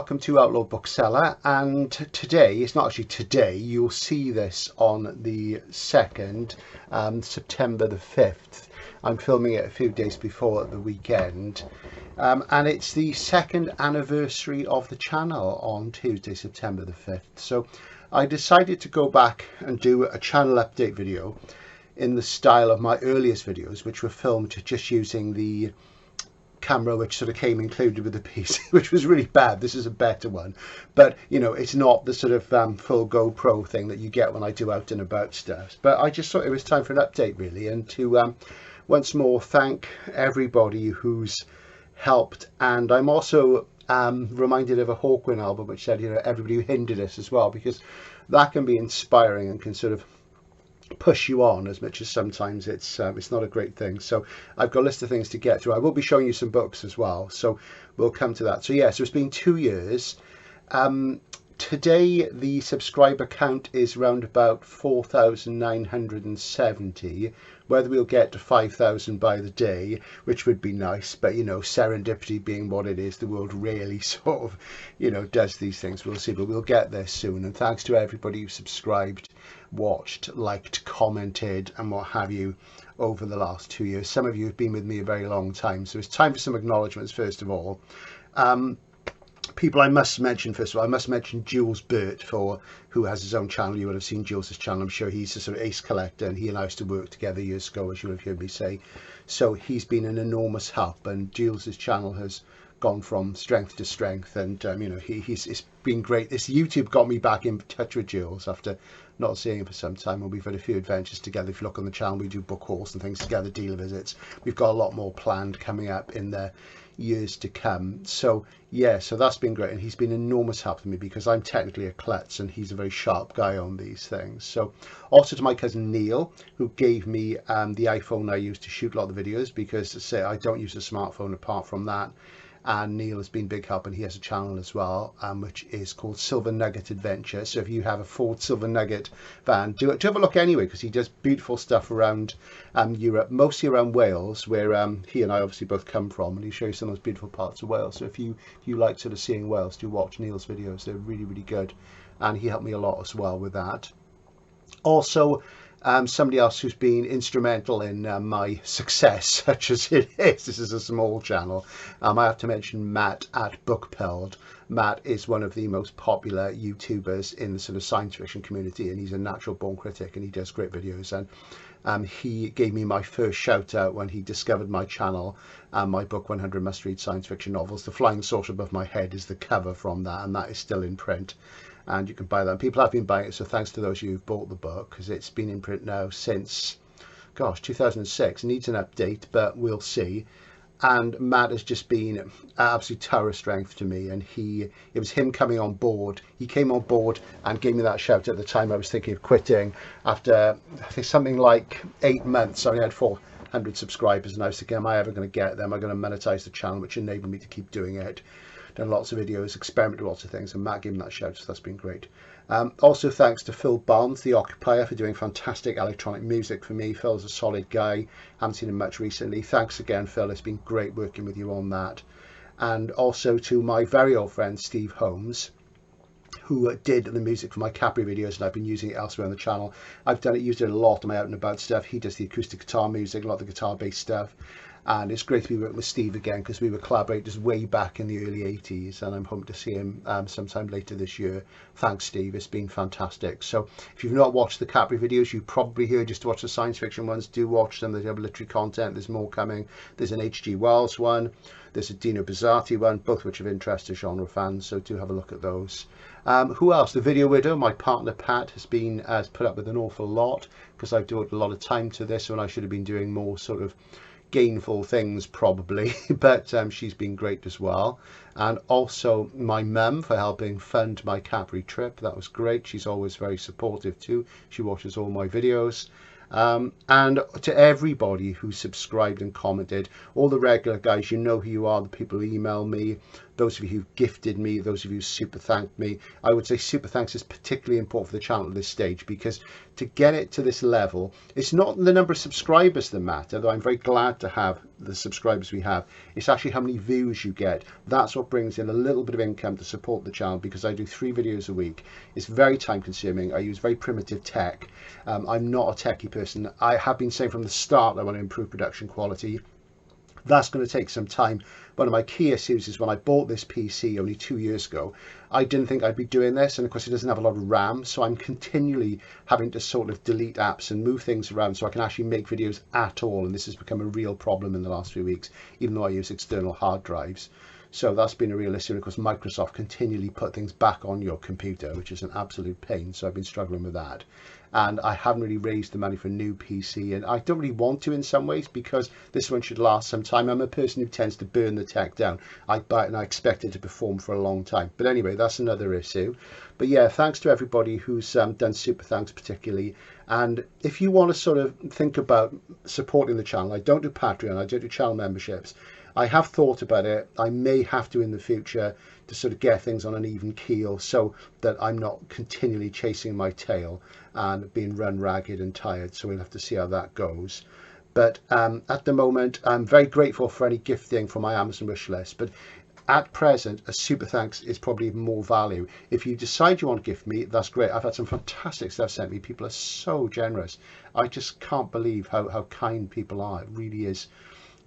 welcome to Outlaw Bookseller, and today, it's not actually today, you'll see this on the 2nd, September the 5th. I'm filming it a few days before the weekend, and it's the 2nd anniversary of the channel on Tuesday, September the 5th. So I decided to go back and do a channel update video in the style of my earliest videos, which were filmed just using the camera which sort of came included with the piece, which was really bad. This is a better one, but you know, it's not the sort of full GoPro thing that you get when I do out and about stuff. But I just thought it was time for an update really, and to once more thank everybody who's helped. And I'm also reminded of a Hawkwind album which said, you know, everybody who hindered us as well, because that can be inspiring and can sort of push you on as much as sometimes it's not a great thing. So I've got a list of things to get through. I will be showing you some books as well, so we'll come to that. So yeah, so it's been 2 years. Today the subscriber count is around about 4,970. Whether we'll get to 5,000 by the day, which would be nice, but you know, serendipity being what it is, the world really sort of, you know, does these things. We'll see, but we'll get there soon. And thanks to everybody who subscribed, watched, liked, commented and what have you over the last 2 years. Some of you have been with me a very long time, so it's time for some acknowledgements. First of all, people I must mention, first of all, I must mention Jules Burt, who has his own channel. You would have seen Jules's channel. I'm sure he's a sort of ace collector, and he and I used to work together years ago, as you'll have heard me say. So he's been an enormous help, and Jules's channel has gone from strength to strength, and you know, it's been great. This YouTube got me back in touch with Jules after not seeing him for some time, and we've had a few adventures together. If you look on the channel, we do book hauls and things together, dealer visits. We've got a lot more planned coming up in the years to come. So yeah, so that's been great, and he's been enormous help to me because I'm technically a klutz and he's a very sharp guy on these things. So also to my cousin Neil, who gave me the iPhone I use to shoot a lot of the videos, because say I don't use a smartphone apart from that. And Neil has been big help, and he has a channel as well, which is called Silver Nugget Adventure. So if you have a Ford Silver Nugget van, do have a look anyway, because he does beautiful stuff around Europe, mostly around Wales, where he and I obviously both come from, and he shows some of those beautiful parts of Wales. So if you like sort of seeing Wales, do watch Neil's videos. They're really, really good, and he helped me a lot as well with that. Also, somebody else who's been instrumental in my success, such as it is. This is a small channel. I have to mention Matt at Bookpeld. Matt is one of the most popular YouTubers in the sort of science fiction community, and he's a natural born critic, and he does great videos. And he gave me my first shout out when he discovered my channel and my book 100 Must Read Science Fiction Novels. The Flying Saucer Above My Head is the cover from that, and that is still in print. And you can buy that. And people have been buying it, so thanks to those of you who've bought the book, because it's been in print now since, gosh, 2006. Needs an update, but we'll see. And Matt has just been absolute tower strength to me, and it was him coming on board. He came on board and gave me that shout at the time I was thinking of quitting after, I think, something like 8 months. I only had 400 subscribers, and I was thinking, am I ever going to get them? Am I going to monetize the channel, which enabled me to keep doing it? Done lots of videos, experimented with lots of things, and Matt gave me that shout, so that's been great. Also thanks to Phil Barnes, the Occupier, for doing fantastic electronic music for me. Phil's a solid guy. Haven't seen him much recently. Thanks again, Phil. It's been great working with you on that. And also to my very old friend Steve Holmes, who did the music for my Capri videos, and I've been using it elsewhere on the channel. I've used it a lot on my out and about stuff. He does the acoustic guitar music, a lot of the guitar based stuff. And it's great to be working with Steve again, because we were collaborators way back in the early 80s, and I'm hoping to see him sometime later this year. Thanks, Steve. It's been fantastic. So if you've not watched the Capri videos, you probably here just to watch the science fiction ones. Do watch them. They have literary content. There's more coming. There's an H.G. Wells one. There's a Dino Buzzati one, both which of interest to genre fans, so do have a look at those. Who else? The Video Widow, my partner Pat, has put up with an awful lot, because I've devoted a lot of time to this when I should have been doing more sort of gainful things probably, but she's been great as well. And also my mum for helping fund my Capri trip. That was great. She's always very supportive too. She watches all my videos. And to everybody who subscribed and commented, all the regular guys, you know who you are, the people who email me, those of you who gifted me, those of you who super thanked me. I would say super thanks is particularly important for the channel at this stage, because to get it to this level, it's not the number of subscribers that matter, though I'm very glad to have the subscribers we have. It's actually how many views you get. That's what brings in a little bit of income to support the channel, because I do 3 videos a week. It's very time consuming. I use very primitive tech. I'm not a techie person. I have been saying from the start I want to improve production quality. That's going to take some time. One of my key issues is when I bought this PC only 2 years ago, I didn't think I'd be doing this, and of course it doesn't have a lot of RAM, so I'm continually having to sort of delete apps and move things around so I can actually make videos at all, and this has become a real problem in the last few weeks, even though I use external hard drives. So that's been a real issue. And of course Microsoft continually put things back on your computer, which is an absolute pain, so I've been struggling with that. And I haven't really raised the money for a new PC, and I don't really want to in some ways, because this one should last some time. I'm a person who tends to burn the tech down. I buy it and I expect it to perform for a long time. But anyway, that's another issue. But yeah, thanks to everybody who's done super thanks particularly. And if you want to sort of think about supporting the channel, I don't do Patreon, I don't do channel memberships. I have thought about it. I may have to in the future to sort of get things on an even keel, so that I'm not continually chasing my tail and being run ragged and tired. So we'll have to see how that goes. But at the moment, I'm very grateful for any gifting from my Amazon wish list. But at present, a super thanks is probably even more value. If you decide you want to gift me, that's great. I've had some fantastic stuff sent me. People are so generous. I just can't believe how kind people are. It really is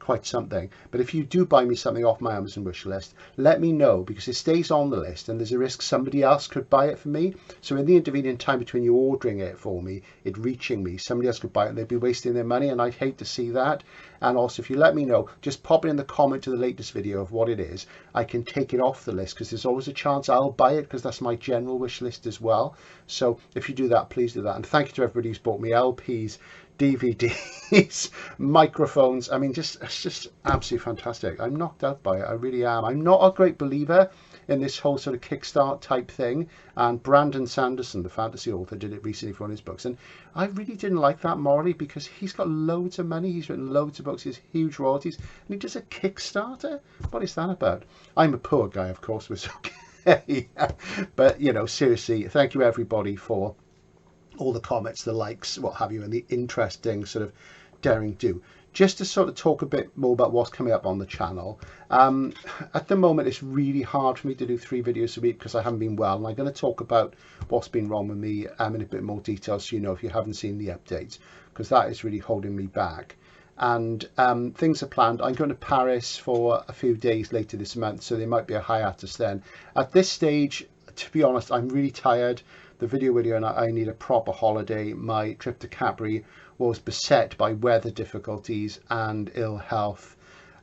quite something. But if you do buy me something off my Amazon wish list, let me know, because it stays on the list and there's a risk somebody else could buy it for me. So in the intervening time between you ordering it for me, it reaching me, somebody else could buy it and they'd be wasting their money, and I'd hate to see that. And also, if you let me know, just pop it in the comment to the latest video of what it is. I can take it off the list, because there's always a chance I'll buy it, because that's my general wish list as well. So if you do that, please do that. And thank you to everybody who's bought me LPs, DVDs, microphones. I mean, it's just absolutely fantastic. I'm knocked out by it. I really am. I'm not a great believer in this whole sort of kickstart type thing. And Brandon Sanderson, the fantasy author, did it recently for one of his books. And I really didn't like that morally, because he's got loads of money. He's written loads of books. He has huge royalties. And he does a Kickstarter? What is that about? I'm a poor guy, of course, but it's okay. But, you know, seriously, thank you everybody for all the comments, the likes, what have you, and the interesting sort of daring do. Just to sort of talk a bit more about what's coming up on the channel. At the moment, it's really hard for me to do 3 videos a week because I haven't been well, and I'm going to talk about what's been wrong with me in a bit more detail, so you know if you haven't seen the updates, because that is really holding me back. And things are planned. I'm going to Paris for a few days later this month, so there might be a hiatus then. At this stage, to be honest, I'm really tired. The video and I need a proper holiday. My trip to Capri was beset by weather difficulties and ill health,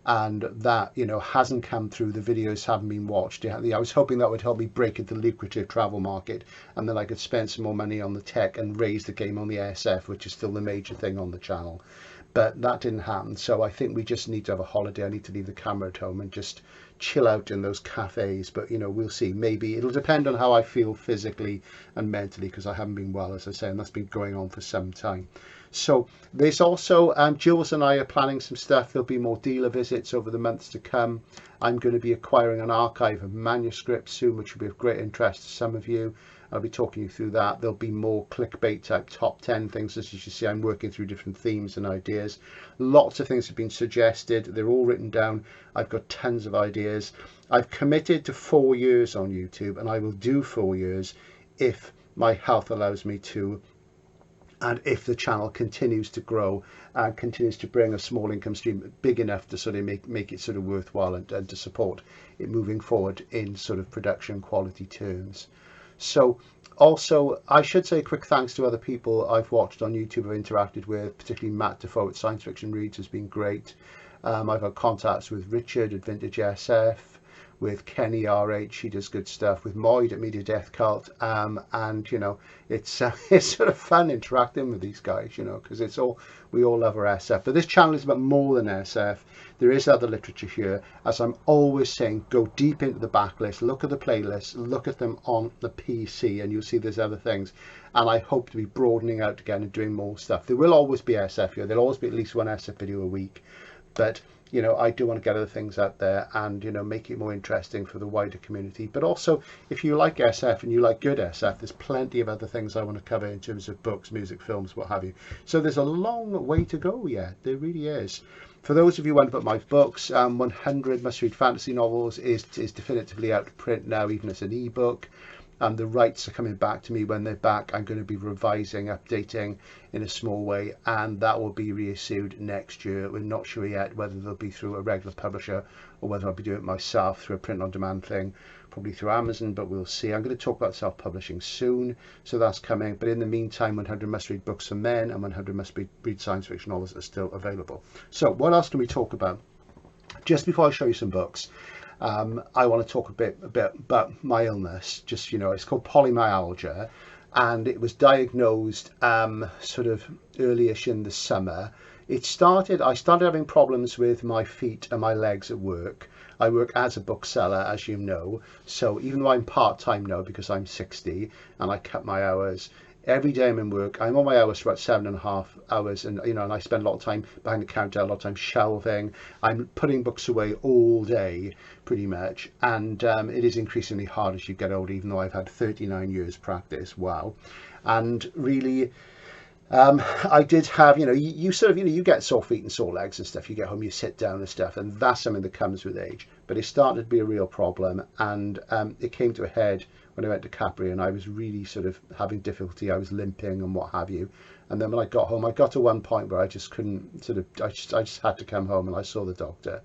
and that, you know, hasn't come through. The videos haven't been watched. I was hoping that would help me break into the lucrative travel market, and then I could spend some more money on the tech and raise the game on the SF, which is still the major thing on the channel. But that didn't happen, so I think we just need to have a holiday. I need to leave the camera at home and just chill out in those cafes. But, you know, we'll see. Maybe it'll depend on how I feel physically and mentally, because I haven't been well, as I say, and that's been going on for some time. So there's also Jules and I are planning some stuff. There'll be more dealer visits over the months to come. I'm going to be acquiring an archive of manuscripts soon, which will be of great interest to some of you. I'll be talking you through that. There'll be more clickbait type top 10 things. As you see, I'm working through different themes and ideas. Lots of things have been suggested. They're all written down. I've got tons of ideas. I've committed to 4 years on YouTube, and I will do 4 years if my health allows me to, and if the channel continues to grow and continues to bring a small income stream big enough to sort of make it sort of worthwhile, and to support it moving forward in sort of production quality terms. So also, I should say a quick thanks to other people I've watched on YouTube, I've interacted with, particularly Matt Defoe at Science Fiction Reads has been great. I've had contacts with Richard at Vintage SF, with Kenny RH, he does good stuff, with Moyd at Media Death Cult, and you know, it's sort of fun interacting with these guys, you know, because we all love our SF. But this channel is about more than SF. There is other literature here. As I'm always saying, go deep into the backlist, look at the playlists, look at them on the PC, and you'll see there's other things. And I hope to be broadening out again and doing more stuff. There will always be SF here. There'll always be at least one SF video a week. But you know, I do want to get other things out there and, you know, make it more interesting for the wider community. But also, if you like SF and you like good SF, there's plenty of other things I want to cover in terms of books, music, films, what have you. So there's a long way to go yet. There really is. For those of you who wonder about my books, 100 must-read fantasy novels is definitively out of print now, even as an ebook. The rights are coming back to me. When they're back, I'm going to be revising, updating in a small way, and that will be reissued next year. We're not sure yet whether they'll be through a regular publisher or whether I'll be doing it myself through a print-on-demand thing, probably through Amazon, but we'll see. I'm going to talk about self-publishing soon, so that's coming. But in the meantime, 100 must-read books for men and 100 must-read science fiction novels are still available. So what else can we talk about? Just before I show you some books, I want to talk a bit about my illness. Just, you know, it's called polymyalgia, and it was diagnosed sort of early-ish in the summer. I started having problems with my feet and my legs at work. I work as a bookseller, as you know, so even though I'm part-time now because I'm 60 and I cut my hours, every day I'm in work, I'm on my hours for about 7.5 hours, and you know, and I spend a lot of time behind the counter, a lot of time shelving. I'm putting books away all day, pretty much, and it is increasingly hard as you get older, even though I've had 39 years practice. Wow. And really, I did have, you know, you sort of, you know, you get sore feet and sore legs and stuff. You get home, you sit down and stuff, and that's something that comes with age. But it started to be a real problem, and it came to a head when I went to Capri, and I was really sort of having difficulty. I was limping and what have you. And then when I got home, I got to one point where I just couldn't sort of, I just had to come home, and I saw the doctor.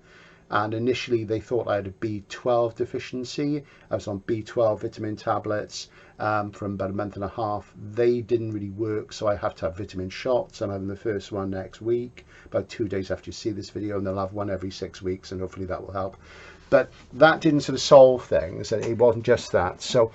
And initially they thought I had a B12 deficiency. I was on B12 vitamin tablets for about a month and a half. They didn't really work, so I have to have vitamin shots. I'm having the first one next week, about 2 days after you see this video, and they'll have one every 6 weeks, and hopefully that will help. But that didn't sort of solve things, and it wasn't just that. So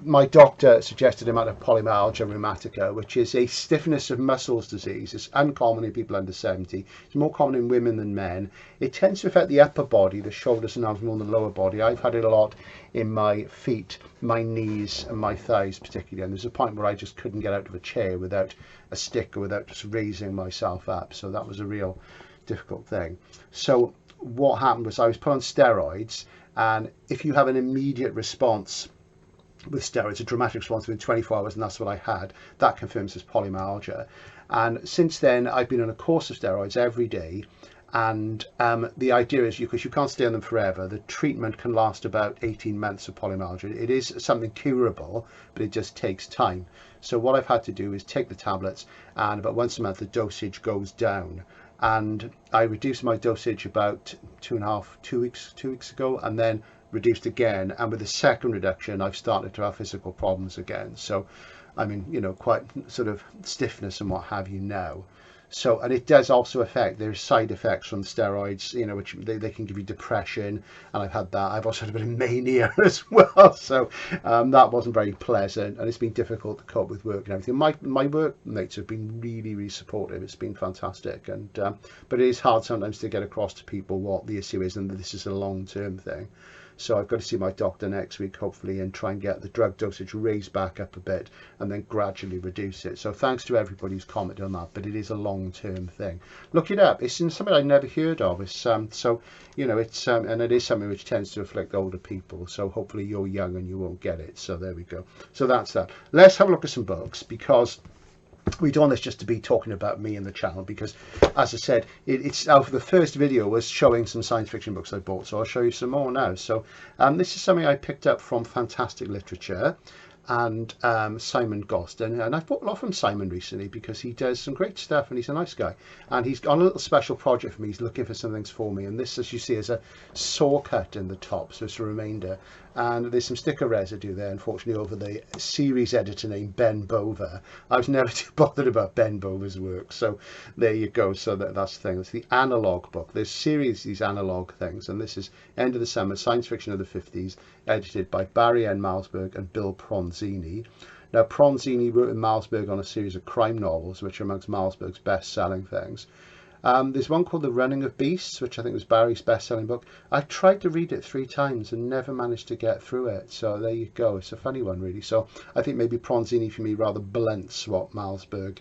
my doctor suggested amount of polymyalgia rheumatica, which is a stiffness of muscles disease. It's uncommon in people under 70. It's more common in women than men. It tends to affect the upper body, the shoulders and arms, more than the lower body. I've had it a lot in my feet, my knees and my thighs particularly, and there's a point where I just couldn't get out of a chair without a stick or without just raising myself up. So that was a real difficult thing. So what happened was I was put on steroids, and if you have an immediate response with steroids, a dramatic response within 24 hours, and that's what I had, that confirms this polymyalgia. And since then I've been on a course of steroids every day, and the idea is, because you can't stay on them forever, the treatment can last about 18 months of polymyalgia. It is something curable, but it just takes time. So what I've had to do is take the tablets, and about once a month the dosage goes down. And I reduced my dosage about 2 weeks ago, and then reduced again, and with the second reduction I've started to have physical problems again. So I mean, you know, quite sort of stiffness and what have you now. So, and it does also affect, there's side effects from steroids, you know, which they can give you depression, and I've had that. I've also had a bit of mania as well, so that wasn't very pleasant, and it's been difficult to cope with work and everything. My workmates have been really supportive. It's been fantastic, and but it is hard sometimes to get across to people what the issue is and that this is a long-term thing. So I've got to see my doctor next week, hopefully, and try and get the drug dosage raised back up a bit and then gradually reduce it. So thanks to everybody who's commented on that, but it is a long-term thing. Look it up. It's something I'd never heard of. It's so, you know, it's and it is something which tends to afflict older people. So hopefully you're young and you won't get it. So there we go. So that's that. Let's have a look at some books, because we don't want this just to be talking about me and the channel, because as I said, it's the first video was showing some science fiction books I bought, so I'll show you some more now. So this is something I picked up from Fantastic Literature and Simon Gosden, and I've bought a lot from Simon recently because he does some great stuff and he's a nice guy, and he's got a little special project for me. He's looking for some things for me, and this, as you see, is a saw cut in the top, so it's a remainder, and there's some sticker residue there, unfortunately, over the series editor named Ben Bova. I was never too bothered about Ben Bova's work, so there you go. So that's the thing. It's the analog book. There's series, these analog things, and this is End of the Summer, Science Fiction of the 50s, edited by Barry N. Malzberg and Bill Pronzini. Now, Pronzini wrote in Malzberg on a series of crime novels, which are amongst Malzberg's best-selling things. There's one called The Running of Beasts, which I think was Barry's best-selling book. I tried to read it 3 times and never managed to get through it. So there you go. It's a funny one, really. So I think maybe Pronzini, for me, rather blunts what Malzberg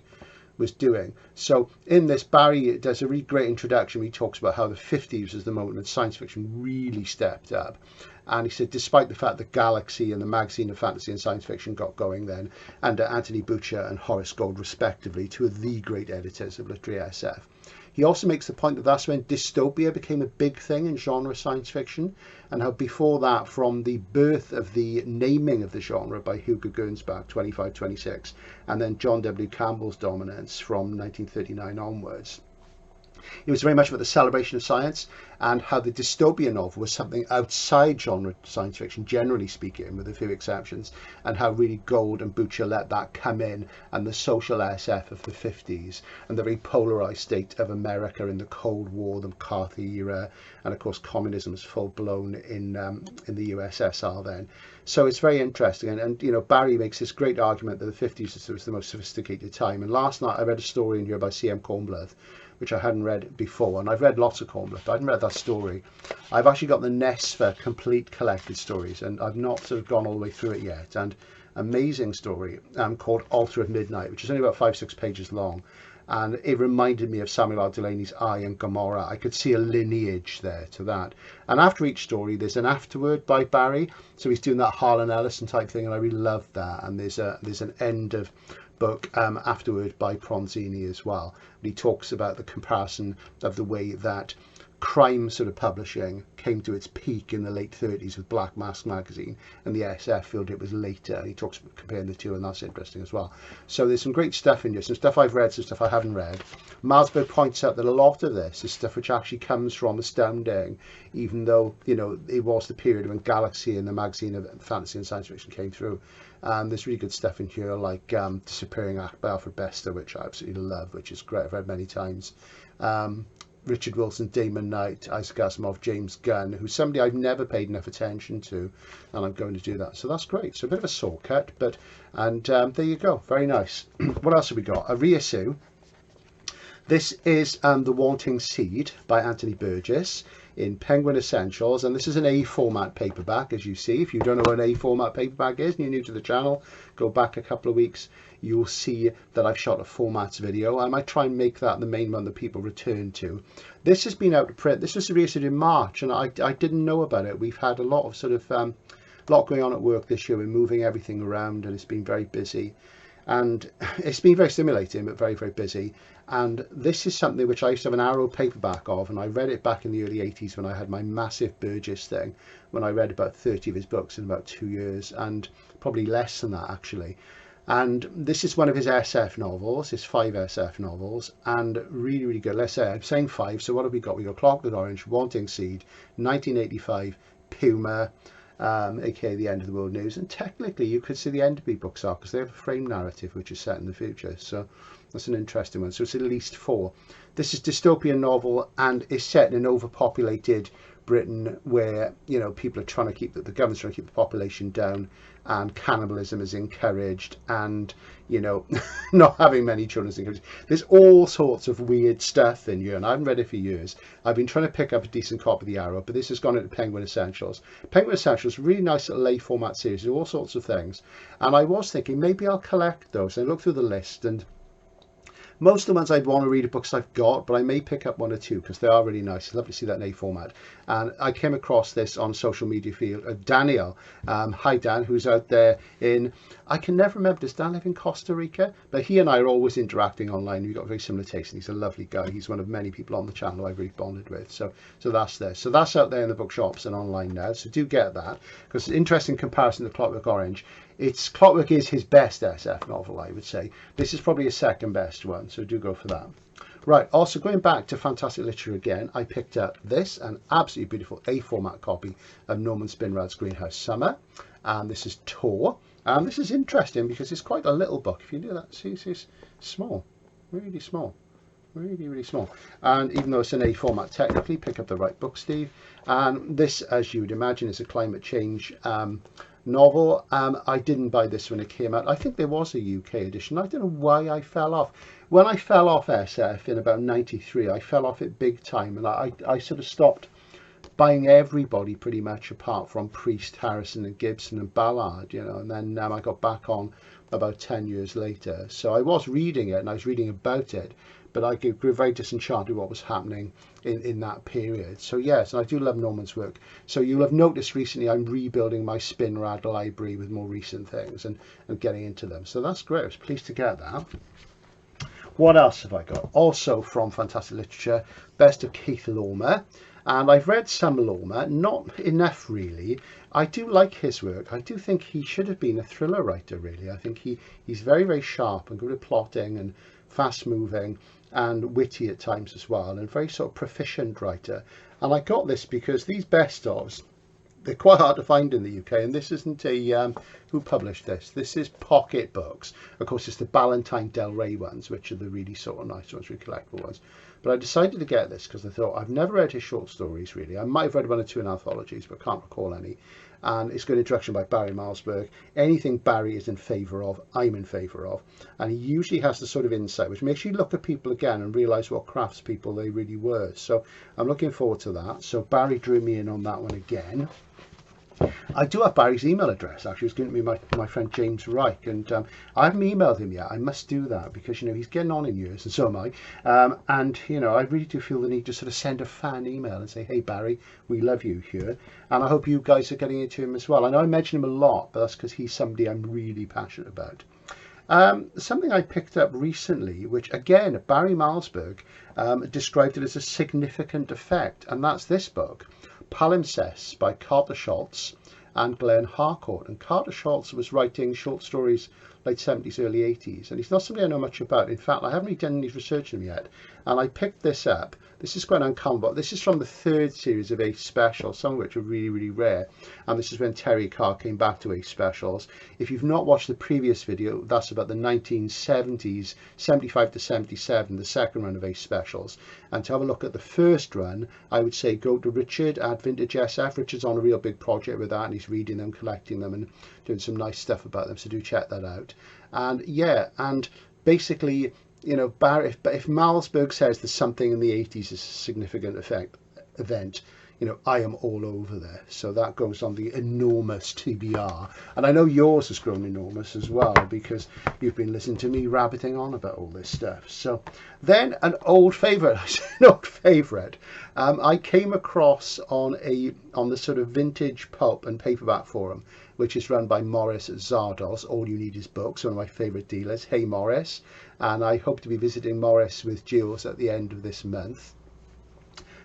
was doing. So in this, Barry does a really great introduction. He talks about how the 50s was the moment when science fiction really stepped up. And he said, despite the fact that Galaxy and the magazine of fantasy and science fiction got going then, under Anthony Boucher and Horace Gold respectively, two of the great editors of literary SF. He also makes the point that that's when dystopia became a big thing in genre science fiction, and how before that, from the birth of the naming of the genre by Hugo Gernsback, 2526, and then John W. Campbell's dominance from 1939 onwards, it was very much about the celebration of science, and how the dystopia novel was something outside genre science fiction, generally speaking, with a few exceptions, and how really Gold and Boucher let that come in, and the social SF of the 50s, and the very polarised state of America in the Cold War, the McCarthy era, and of course communism was full blown in the USSR then. So it's very interesting, and you know, Barry makes this great argument that the 50s was the most sophisticated time. And last night I read a story in here by C.M. Cornbluth, which I hadn't read before, and I've read lots of Cornbluth, but I hadn't read that story. I've actually got the Nesfer complete collected stories, and I've not sort of gone all the way through it yet. And amazing story called Altar of Midnight, which is only about 5-6 pages long, and it reminded me of Samuel L. Delaney's I and Gomorrah. I could see a lineage there to that. And after each story, there's an afterword by Barry, so he's doing that Harlan Ellison type thing, and I really love that. And there's an end of book afterward by Pronzini as well. He talks about the comparison of the way that crime sort of publishing came to its peak in the late 30s with Black Mask magazine, and the SF field it was later. And he talks about comparing the two, and that's interesting as well. So there's some great stuff in here, some stuff I've read, some stuff I haven't read. Malsberg points out that a lot of this is stuff which actually comes from Astounding, even though, you know, it was the period when Galaxy and the magazine of fantasy and science fiction came through. And there's really good stuff in here, like Disappearing Act by Alfred Bester, which I absolutely love, which is great. I've read many times. Richard Wilson, Damon Knight, Isaac Asimov, James Gunn, who's somebody I've never paid enough attention to, and I'm going to do that. So that's great. So a bit of a saw cut, but, and there you go. Very nice. What else have we got? A reissue. This is The Wanting Seed by Anthony Burgess in Penguin Essentials, and this is an A format paperback, as you see. If you don't know what an A format paperback is and you're new to the channel, go back a couple of weeks, you'll see that I've shot a formats video. I might try and make that the main one that people return to. This has been out of print. This was reissued in March, and I didn't know about it. We've had a lot of sort of lot going on at work this year. We're moving everything around, and it's been very busy. And it's been very stimulating, but very, very busy. And this is something which I used to have an Arrow paperback of, and I read it back in the early 80s when I had my massive Burgess thing, when I read about 30 of his books in about 2 years, and probably less than that actually. And this is one of his SF novels, his 5 SF novels, and really, really good. Let's say, I'm saying 5, so what have we got? We got Clockwork Orange, Wanting Seed, 1985, Puma, aka The End of the World News, and technically you could see the Enderby books are, because they have a frame narrative which is set in the future, so that's an interesting one. So it's at least 4. This is a dystopian novel, and is set in an overpopulated Britain where, you know, people are trying to keep the government's trying to keep the population down, and cannibalism is encouraged, and, you know, not having many children is encouraged. There's all sorts of weird stuff in here, and I haven't read it for years. I've been trying to pick up a decent copy of the Arrow, but this has gone into Penguin Essentials. Penguin Essentials, really nice little lay format series, all sorts of things. And I was thinking maybe I'll collect those. And I looked through the list, and most of the ones I'd want to read are books I've got, but I may pick up 1 or 2 because they are really nice. It's lovely to see that in A format. And I came across this on social media field. Daniel, hi Dan, who's out there in, I can never remember, does Dan live in Costa Rica? But he and I are always interacting online. We've got very similar tastes, and he's a lovely guy. He's one of many people on the channel I've really bonded with. So that's there. So that's out there in the bookshops and online now. So do get that, because it's an interesting comparison to Clockwork Orange. Clockwork is his best SF novel, I would say. This is probably his second best one, so do go for that. Right, also going back to fantastic literature again, I picked up this, an absolutely beautiful A format copy of Norman Spinrad's Greenhouse Summer, and this is Tor. And this is interesting because it's quite a little book. If you do that, see, it's small, really small. Really, really small. And even though it's an A format, technically, pick up the right book, Steve. And this, as you would imagine, is a climate change novel. I didn't buy this when it came out. I think there was a UK edition. I don't know why I fell off. When I fell off SF in about 93, I fell off it big time, and I sort of stopped buying everybody pretty much apart from Priest, Harrison and Gibson and Ballard, you know, and then I got back on about 10 years later. So I was reading it and I was reading about it, but I grew very disenchanted with what was happening in that period. So yes, and I do love Norman's work. So you'll have noticed recently I'm rebuilding my spin rad library with more recent things and getting into them. So that's great. I was pleased to get that. What else have I got? Also from Fantastic Literature, Best of Keith Laumer. And I've read some Laumer, not enough really. I do like his work. I do think he should have been a thriller writer really. I think he's very, very sharp and good at plotting and fast moving and witty at times as well, and very sort of proficient writer. And I got this because these best ofs, they're quite hard to find in the UK, and this isn't a who published this. This is Pocket Books. Of course, it's the Ballantine Del Rey ones, which are the really sort of nice ones, really collectible ones. But I decided to get this because I thought I've never read his short stories really. I might have read one or two in anthologies, but can't recall any. And it's got introduction by Barry Milesburg. Anything Barry is in favour of, I'm in favour of. And he usually has the sort of insight which makes you look at people again and realise what craftspeople they really were. So I'm looking forward to that. So Barry drew me in on that one again. I do have Barry's email address. Actually, it's given to me my friend James Reich, and I haven't emailed him yet. I must do that because, you know, he's getting on in years, and so am I. And, you know, I really do feel the need to sort of send a fan email and say, hey, Barry, we love you here. And I hope you guys are getting into him as well. I know I mention him a lot, but that's because he's somebody I'm really passionate about. Something I picked up recently, which again, Barry Milesburg described it as a significant effect, and that's this book, Palimpsests by Carter Schultz and Glenn Harcourt. And Carter Schultz was writing short stories late 70s, early 80s, and he's not somebody I know much about. In fact, I haven't really done any research on him yet, and I picked this up. This is quite uncommon, but this is from the third series of Ace Specials, some of which are really, really rare. And this is when Terry Carr came back to Ace Specials. If you've not watched the previous video, that's about the 1970s, 75 to 77, the second run of Ace Specials. And to have a look at the first run, I would say go to Richard at Vintage SF. Richard's on a real big project with that, and he's reading them, collecting them, and doing some nice stuff about them. So do check that out. And yeah, and basically, you know, Barry, if Milesburg says there's something in the 80s is a significant event, you know, I am all over there. So that goes on the enormous TBR. And I know yours has grown enormous as well, because you've been listening to me rabbiting on about all this stuff. So then an old favourite, I say an old favourite, I came across on the sort of vintage pulp and paperback forum, which is run by Morris Zardos. All You Need Is Books, one of my favourite dealers. Hey Morris. And I hope to be visiting Morris with Jules at the end of this month,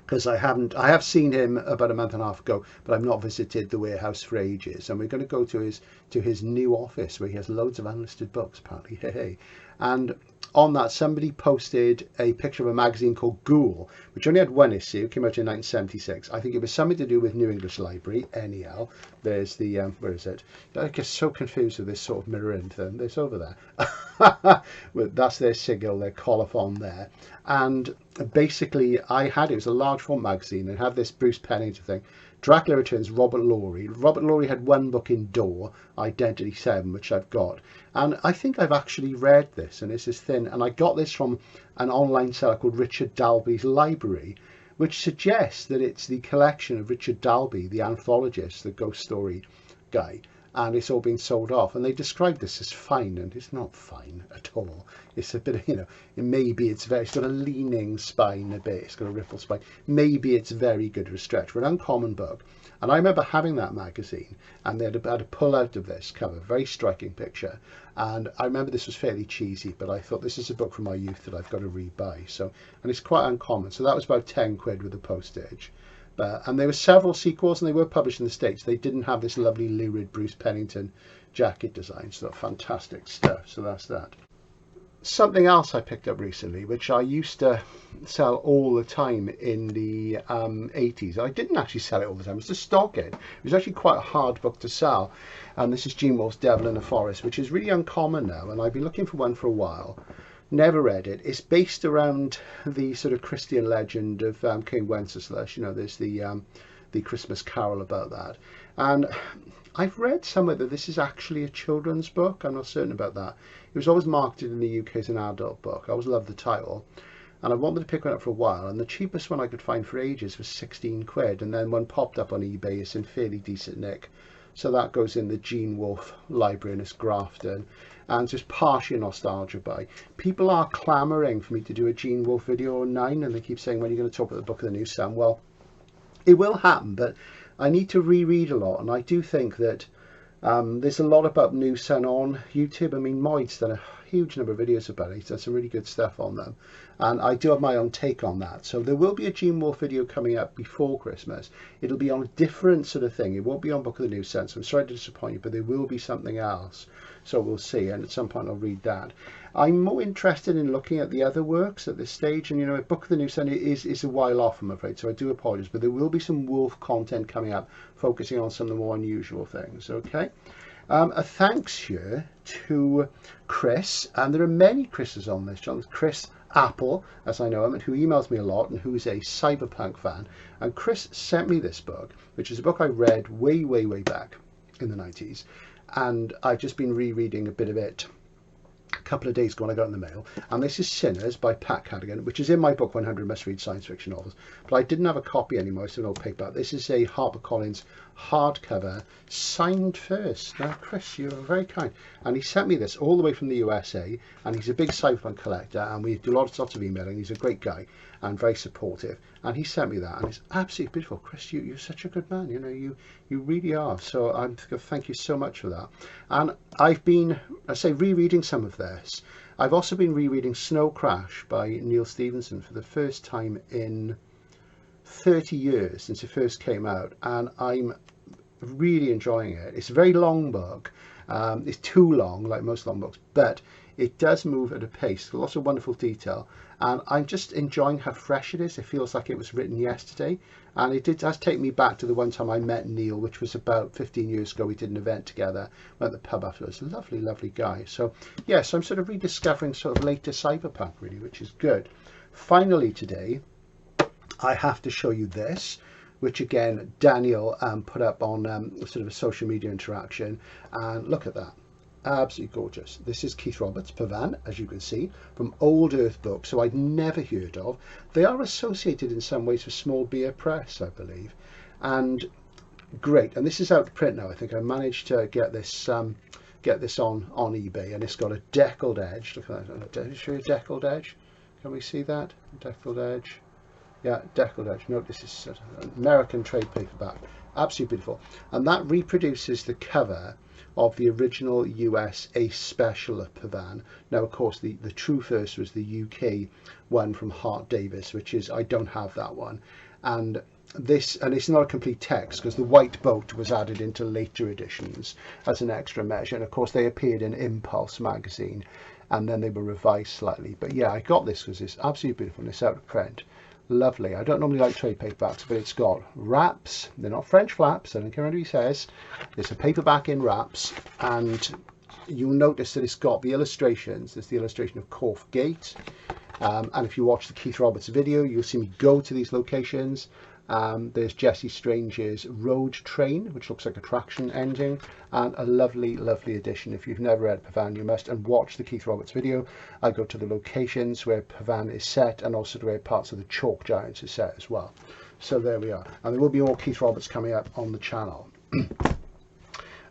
because I have seen him about a month and a half ago, but I've not visited the warehouse for ages. And we're going to go to his new office where he has loads of unlisted books apparently. Hey. And on that, somebody posted a picture of a magazine called Ghoul, which only had one issue, came out in 1976. I think it was something to do with New English Library, NEL. There's the, where is it? I get so confused with this sort of mirroring thing. It's over there. Well, that's their sigil, their colophon there. And basically, it was a large form magazine, and had this Bruce Pennington thing. Dracula Returns, Robert Laurie. Robert Laurie had one book in Door, Identity 7, which I've got. And I think I've actually read this, and it's this thin, and I got this from an online seller called Richard Dalby's Library, which suggests that it's the collection of Richard Dalby, the anthologist, the ghost story guy, and it's all been sold off. And they describe this as fine, and it's not fine at all. It's a bit of, you know, maybe it's got a leaning spine a bit, it's got a ripple spine. Maybe it's very good for a stretch, for an uncommon book. And I remember having that magazine, and they had a pull out of this cover, very striking picture. And I remember this was fairly cheesy, but I thought this is a book from my youth that I've got to rebuy. So, and it's quite uncommon. So that was about 10 quid with the postage. And there were several sequels, and they were published in the States. They didn't have this lovely lurid Bruce Pennington jacket design, so fantastic stuff. So that's that. Something else I picked up recently, which I used to sell all the time in the 80s. I didn't actually sell it all the time. It was to stock it. It was actually quite a hard book to sell. And this is Gene Wolfe's Devil in the Forest, which is really uncommon now. And I've been looking for one for a while. Never read it. It's based around the sort of Christian legend of King Wenceslas. You know, there's the Christmas Carol about that. And I've read somewhere that this is actually a children's book. I'm not certain about that. It was always marketed in the UK as an adult book. I always loved the title. and I wanted to pick one up for a while, and the cheapest one I could find for ages was 16 quid, and then one popped up on eBay. It's in fairly decent nick, so that goes in the Gene Wolfe library, and it's Grafton, and just partially nostalgia buy. People are clamouring for me to do a Gene Wolfe video on 9, and they keep saying, when are you going to talk about the Book of the New Sun? Well, it will happen, but I need to reread a lot, and I do think that there's a lot about New Sun on YouTube. I mean, Moid's done a huge number of videos about it. He's done some really good stuff on them, and I do have my own take on that. So there will be a Gene Wolfe video coming up before Christmas. It'll be on a different sort of thing. It won't be on Book of the New Sun, so I'm sorry to disappoint you, but there will be something else. So we'll see, and at some point I'll read that. I'm more interested in looking at the other works at this stage, and you know, Book of the New Sun is a while off, I'm afraid, so I do apologise, but there will be some Wolfe content coming up focusing on some of the more unusual things. Okay, a thanks here to Chris, and there are many Chris's on this channel. Chris Apple, as I know him, and who emails me a lot and who's a cyberpunk fan, and Chris sent me this book, which is a book I read way back in the 90s, and I've just been rereading a bit of it a couple of days ago when I got it in the mail, and this is Sinners by Pat Cadigan, which is in my book 100 must-read science fiction novels, but I didn't have a copy anymore, so no paperback. This is a HarperCollins hardcover, signed first. Now, Chris, you're very kind, and he sent me this all the way from the USA, and he's a big cyberpunk collector, and we do lots of emailing. He's a great guy and very supportive, and he sent me that, and it's absolutely beautiful. Chris, you're such a good man, you know, you really are. So I'm thank you so much for that. And I've been, I say, rereading some of this. I've also been rereading Snow Crash by Neil Stevenson for the first time in 30 years since it first came out, and I'm really enjoying it. It's a very long book. It's too long, like most long books, but it does move at a pace, lots of wonderful detail, and I'm just enjoying how fresh it is. It feels like it was written yesterday, and it does take me back to the one time I met Neil, which was about 15 years ago. We did an event together, went to the pub afterwards. Lovely guy. So yes, I'm sort of rediscovering sort of later cyberpunk, really, which is good. Finally today, I have to show you this, which again Daniel put up on sort of a social media interaction, and look at that, absolutely gorgeous. This is Keith Roberts' Pavan, as you can see, from Old Earth Books, so I'd never heard of. They are associated in some ways with Small Beer Press, I believe, and great. And this is out of print now. I think I managed to get this on eBay, and it's got a deckled edge. Look at that. Did I show you a deckled edge? Can we see that? Deckled edge. Yeah, deckled edge. Note this is an American trade paperback. Absolutely beautiful. And that reproduces the cover of the original US Ace Special of Pavan. Now, of course, the true first was the UK one from Hart Davis, which is, I don't have that one. And this, and it's not a complete text because the white boat was added into later editions as an extra measure. And of course, they appeared in Impulse magazine, and then they were revised slightly. But yeah, I got this because it's absolutely beautiful and it's out of print. Lovely. I don't normally like trade paperbacks, but it's got wraps. They're not French flaps. I don't care what he says. It's a paperback in wraps, and you'll notice that it's got the illustrations. There's the illustration of Corfe Gate, and if you watch the Keith Roberts video, you'll see me go to these locations. There's Jesse Strange's Road Train, which looks like a traction engine, and a lovely edition. If you've never read Pavan, you must, and watch the Keith Roberts video. I go to the locations where Pavan is set, and also to where parts of the Chalk Giants is set as well. So there we are, and there will be more Keith Roberts coming up on the channel.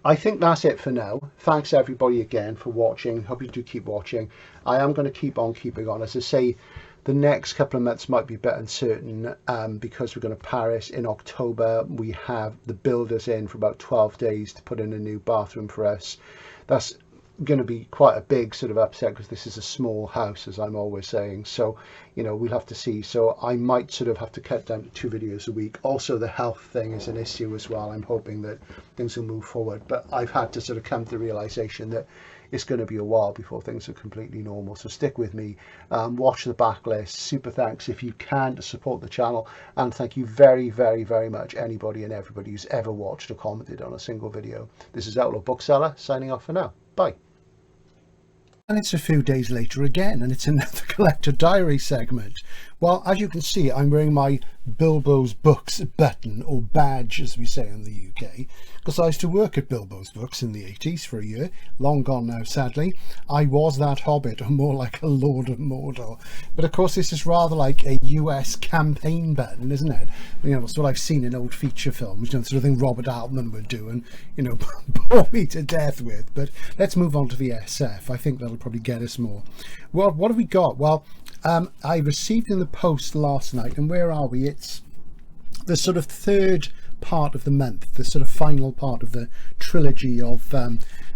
I think that's it for now. Thanks everybody again for watching. Hope you do keep watching. I am going to keep on keeping on. As I say, the next couple of months might be a bit uncertain because we're going to Paris in October. We have the builders in for about 12 days to put in a new bathroom for us. That's going to be quite a big sort of upset because this is a small house, as I'm always saying. So, you know, we'll have to see. So I might sort of have to cut down to 2 videos a week. Also, the health thing is an issue as well. I'm hoping that things will move forward. But I've had to sort of come to the realization that it's going to be a while before things are completely normal. So stick with me, watch the backlist. Super thanks if you can to support the channel, and thank you very much anybody and everybody who's ever watched or commented on a single video. This is Outlaw Bookseller signing off for now. Bye. And it's a few days later again, and it's another collector diary segment Well, as you can see, I'm wearing my Bilbo's Books button, or badge as we say in the UK, because I used to work at Bilbo's Books in the 80s for a year, long gone now sadly. I was that hobbit, or more like a Lord of Mordor. But of course this is rather like a US campaign button, isn't it? You know, it's what I've seen in old feature films, you know, the sort of thing Robert Altman would do and, you know, bore me to death with. But let's move on to the SF. I think that'll probably get us more. Well, what have we got? Well, I received in the post last night, and where are we? It's the sort of third part of the month, the sort of final part of the trilogy of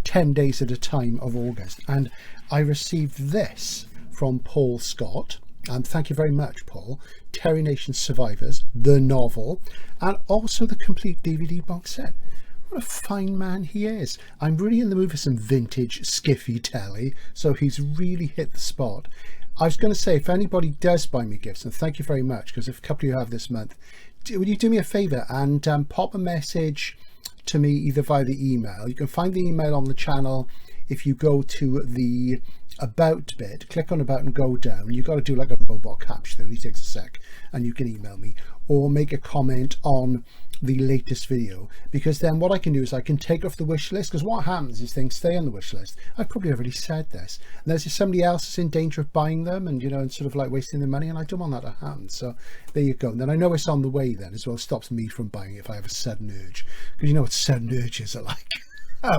10 days at a time of August, and I received this from Paul Scott, and thank you very much, Paul. Terry Nation Survivors, the novel, and also the complete DVD box set. What a fine man he is. I'm really in the mood for some vintage skiffy telly, so he's really hit the spot. I was going to say, if anybody does buy me gifts, and thank you very much, because if a couple of you have this month, would you do me a favour and pop a message to me either via the email. You can find the email on the channel if you go to the about bit, click on about and go down. You've got to do like a robot capture, it only takes a sec, and you can email me or make a comment on the latest video, because then what I can do is I can take off the wish list, because what happens is things stay on the wish list. I've probably already said this, and there's somebody else is in danger of buying them and, you know, and sort of like wasting their money, and I don't want that to happen. So there you go. And then I know it's on the way then as well. It stops me from buying it if I have a sudden urge, because you know what sudden urges are like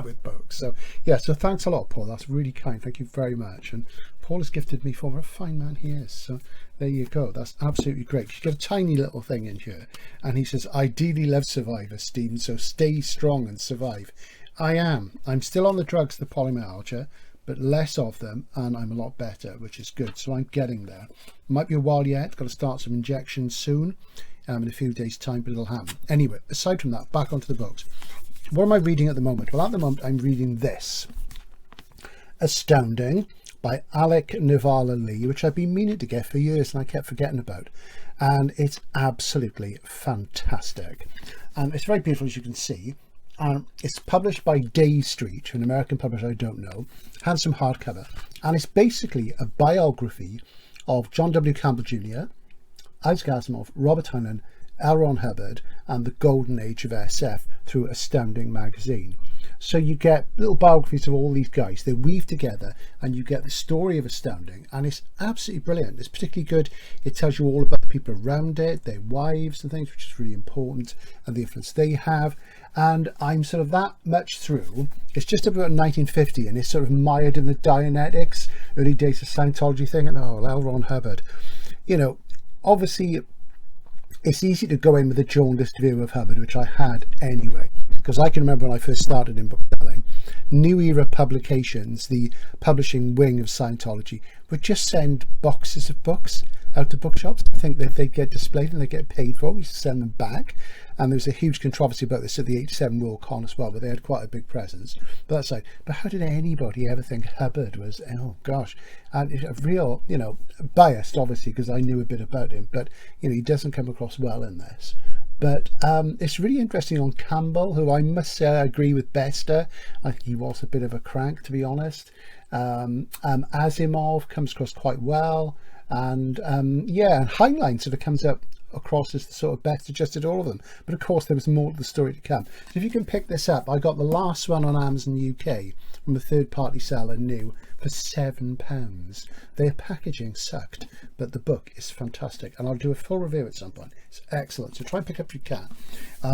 with books. So yeah, so thanks a lot, Paul. That's really kind. Thank you very much. And Paul has gifted me for what a fine man he is. So there you go. That's absolutely great. You get a tiny little thing in here, and he says, ideally love Survivor, Stephen, so stay strong and survive. I am. I'm still on the drugs, the polymyalgia, but less of them, and I'm a lot better, which is good. So I'm getting there. Might be a while yet. Got to start some injections soon, in a few days time, but it'll happen. Anyway, aside from that, back onto the books. What am I reading at the moment? Well, at the moment I'm reading this, Astounding, by Alec Nivala Lee, which I've been meaning to get for years and I kept forgetting about, and it's absolutely fantastic, and it's very beautiful, as you can see. It's published by Day Street, an American publisher I don't know, handsome hardcover, and it's basically a biography of John W. Campbell Jr., Isaac Asimov, Robert Heinlein, L. Ron Hubbard, and the golden age of SF through Astounding magazine. So you get little biographies of all these guys, they weave together and you get the story of Astounding, and it's absolutely brilliant. It's particularly good. It tells you all about the people around it, their wives and things, which is really important, and the influence they have. And I'm sort of that much through. It's just about 1950 and it's sort of mired in the Dianetics, early days of Scientology thing, and oh, L. Ron Hubbard. You know, obviously it's easy to go in with a jaundiced view of Hubbard, which I had anyway, because I can remember when I first started in book selling, New Era Publications, the publishing wing of Scientology, would just send boxes of books out to bookshops. I think that they get displayed and they get paid for. We used to send them back, and there was a huge controversy about this at the 87 World Con as well, but they had quite a big presence. But that's like, but how did anybody ever think Hubbard was, oh gosh, and a real, you know, biased obviously because I knew a bit about him, but you know, he doesn't come across well in this. But it's really interesting on Campbell, who I must say I agree with Bester. I think he was a bit of a crank, to be honest. Asimov comes across quite well. And yeah, and Heinlein sort of comes up across as the sort of best adjusted all of them. But of course, there was more to the story to come. So if you can pick this up, I got the last one on Amazon UK from a third-party seller new for £7. Their packaging sucked, but the book is fantastic, and I'll do a full review at some point. It's excellent, so try and pick up if you can.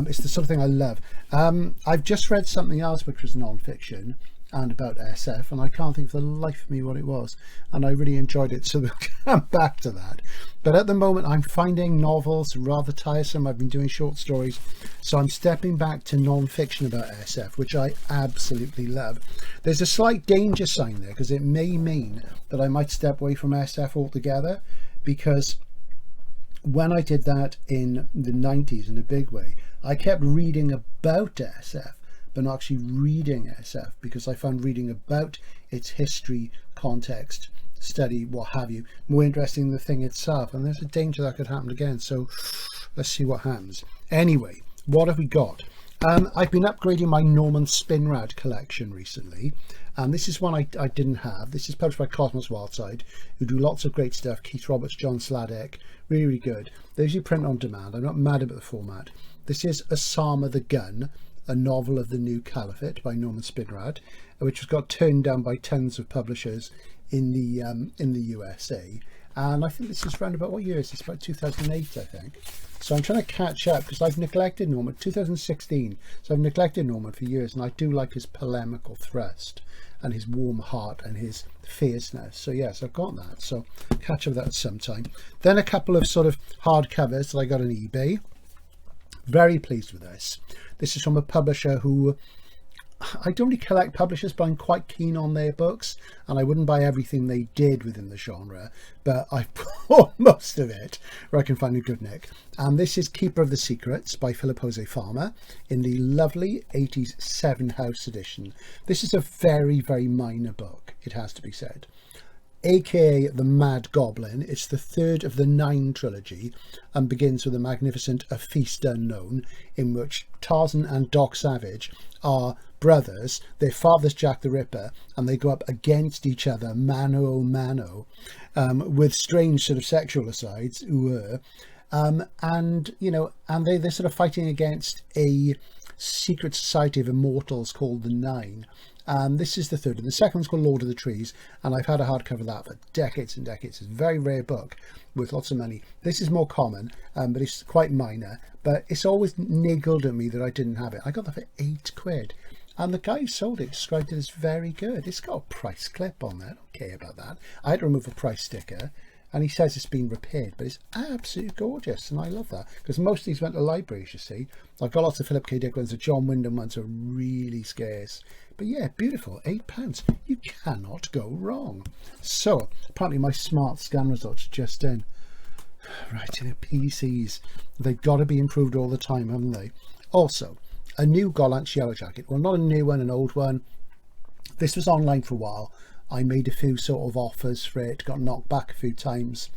It's the sort of thing I love. I've just read something else which was non-fiction and about SF, and I can't think for the life of me what it was, and I really enjoyed it, so we'll come back to that. But at the moment I'm finding novels rather tiresome. I've been doing short stories, so I'm stepping back to non-fiction about SF, which I absolutely love. There's a slight danger sign there, because it may mean that I might step away from SF altogether, because when I did that in the 90s in a big way, I kept reading about SF but not actually reading SF, because I found reading about its history, context, study, what have you, more interesting than the thing itself, and there's a danger that could happen again. So let's see what happens. Anyway, what have we got? I've been upgrading my Norman Spinrad collection recently, and this is one I didn't have. This is published by Cosmos Wildside, who do lots of great stuff. Keith Roberts, John Sladek, really, really good. They usually print on demand. I'm not mad about the format. This is Osama the Gun, a novel of the New Caliphate by Norman Spinrad, which has got turned down by tons of publishers in the USA. And I think this is around about, what year is this? About 2008, I think. So I'm trying to catch up because I've neglected Norman, 2016. So I've neglected Norman for years, and I do like his polemical thrust and his warm heart and his fierceness. So yes, I've got that. So catch up with that at some time. Then a couple of sort of hardcovers that I got on eBay. Very pleased with this. This is from a publisher who, I don't really collect publishers, but I'm quite keen on their books, and I wouldn't buy everything they did within the genre, but I've bought most of it where I can find a good nick. And this is Keeper of the Secrets by Philip Jose Farmer in the lovely 80s 7-house edition. This is a very, very minor book, it has to be said. AKA The Mad Goblin. It's the third of the 9 trilogy and begins with a magnificent A Feast Unknown, in which Tarzan and Doc Savage are brothers. Their father's Jack the Ripper, and they go up against each other mano a mano, with strange sort of sexual asides, and you know, and they're sort of fighting against a secret society of immortals called the Nine. This is the third, and the second one's called Lord of the Trees, and I've had a hardcover of that for decades and decades. It's a very rare book with lots of money. This is more common, but it's quite minor, but it's always niggled at me that I didn't have it. I got that for £8, and the guy who sold it described it as very good. It's got a price clip on there. I don't care about that. I had to remove a price sticker, and he says it's been repaired, but it's absolutely gorgeous, and I love that because most of these went to libraries, you see. I've got lots of Philip K. Dick ones. The John Wyndham ones are really scarce, but yeah, beautiful. £8, you cannot go wrong. So apparently my smart scan results just in. Right, in PCs, they've got to be improved all the time, haven't they? Also, a new Gollancz Yellow Jacket. Well, not a new one, an old one. This was online for a while. I made a few sort of offers for it, got knocked back a few times.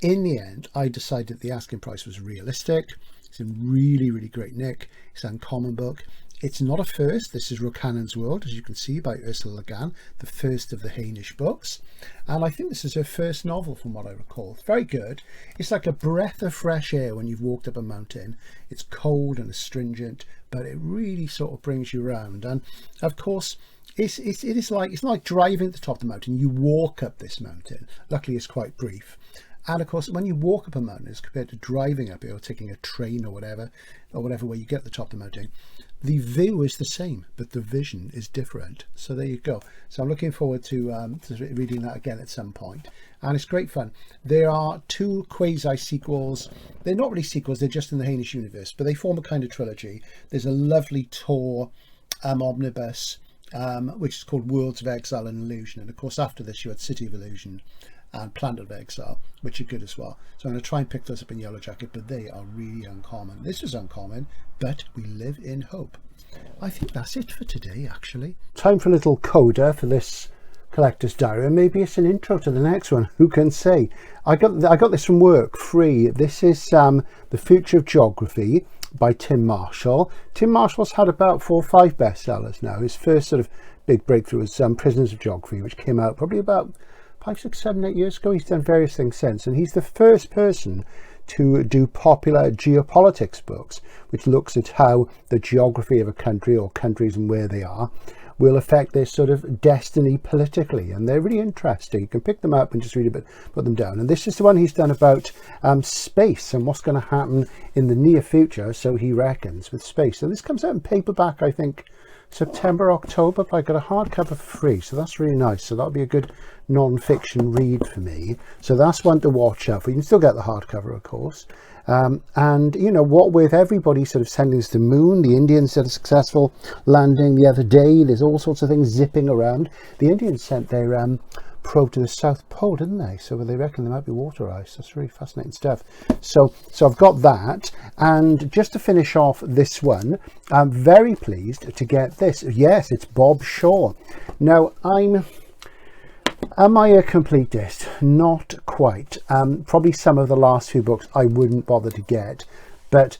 In the end, I decided the asking price was realistic. It's in really, really great nick. It's an uncommon book. It's not a first. This is Rocannon's World, as you can see, by Ursula Le Guin, the first of the Hainish books. And I think this is her first novel, from what I recall. It's very good. It's like a breath of fresh air when you've walked up a mountain. It's cold and astringent, but it really sort of brings you around. And of course, it's like driving to the top of the mountain. You walk up this mountain. Luckily, it's quite brief. And of course, when you walk up a mountain, as compared to driving up it or taking a train or whatever way you get to the top of the mountain, the view is the same, but the vision is different. So there you go. So I'm looking forward to reading that again at some point. And it's great fun. There are 2 quasi-sequels. They're not really sequels, they're just in the Hainish universe, but they form a kind of trilogy. There's a lovely Tor omnibus, which is called Worlds of Exile and Illusion. And of course, after this, you had City of Illusion and Planet of Exile, which are good as well. So I'm going to try and pick those up in Yellow Jacket, but they are really uncommon. This is uncommon, but we live in hope. I think that's it for today, actually. Time for a little coda for this collector's diary, and maybe it's an intro to the next one. Who can say? I got this from work, free. This is The Future of Geography by Tim Marshall. Tim Marshall's had about 4 or 5 bestsellers now. His first sort of big breakthrough was Prisoners of Geography, which came out probably about 5, 6, 7, 8 years ago. He's done various things since, and he's the first person to do popular geopolitics books, which looks at how the geography of a country or countries and where they are will affect their sort of destiny politically, and they're really interesting. You can pick them up and just read a bit, put them down. And this is the one he's done about space and what's going to happen in the near future, so he reckons, with space. So this comes out in paperback, I think September, October, but I got a hardcover for free, so that's really nice. So that'll be a good non-fiction read for me. So that's one to watch out for. You can still get the hardcover, of course. And you know what, with everybody sort of sending us to the moon, the Indians had a successful landing the other day. There's all sorts of things zipping around. The Indians sent their probe to the South Pole, didn't they? So they reckon there might be water ice. That's really fascinating stuff. So I've got that. And just to finish off this one, I'm very pleased to get this. Yes, it's Bob Shaw. Now, am I a completist? Not quite. Probably some of the last few books I wouldn't bother to get, but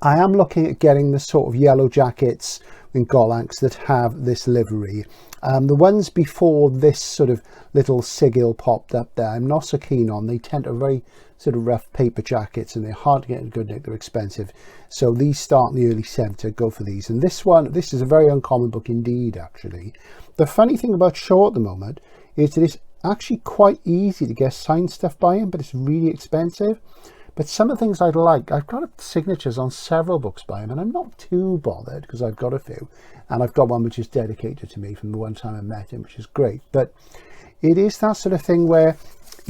I am looking at getting the sort of yellow jackets in Golanks that have this livery. The ones before this sort of little sigil popped up there, I'm not so keen on. They tend to very sort of rough paper jackets and they're hard to get in good nick, they're expensive. So these start in the early 70s, I'd go for these. And this is a very uncommon book indeed, actually. The funny thing about Shaw at the moment is that it's actually quite easy to get signed stuff by him, but it's really expensive. But some of the things I'd like, I've got signatures on several books by him, and I'm not too bothered because I've got a few. And I've got one which is dedicated to me from the one time I met him, which is great. But it is that sort of thing where,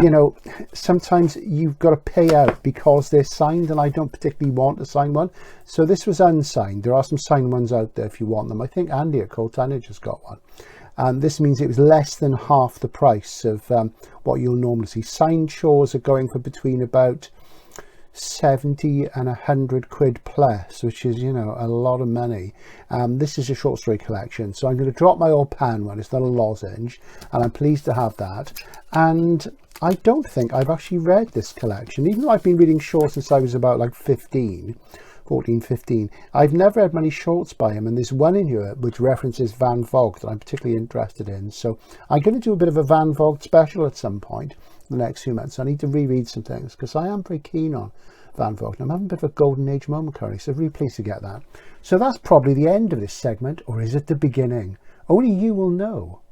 you know, sometimes you've got to pay out because they're signed, and I don't particularly want a signed one. So this was unsigned. There are some signed ones out there if you want them. I think Andy at Cold Tonnage has got one. This means it was less than half the price of what you'll normally see. Signed Shaws are going for between about 70 and 100 quid plus, which is, you know, a lot of money. This is a short story collection, so I'm going to drop my old pan one. It's not a lozenge, and I'm pleased to have that. And I don't think I've actually read this collection, even though I've been reading shorts since I was about like 14, 15. I've never read many shorts by him, and there's one in here which references Van Vogt that I'm particularly interested in. So I'm going to do a bit of a Van Vogt special at some point in the next few months. I need to reread some things because I am pretty keen on Van Vogt. I'm having a bit of a golden age moment currently, so really pleased to get that. So that's probably the end of this segment, or is it the beginning? Only you will know.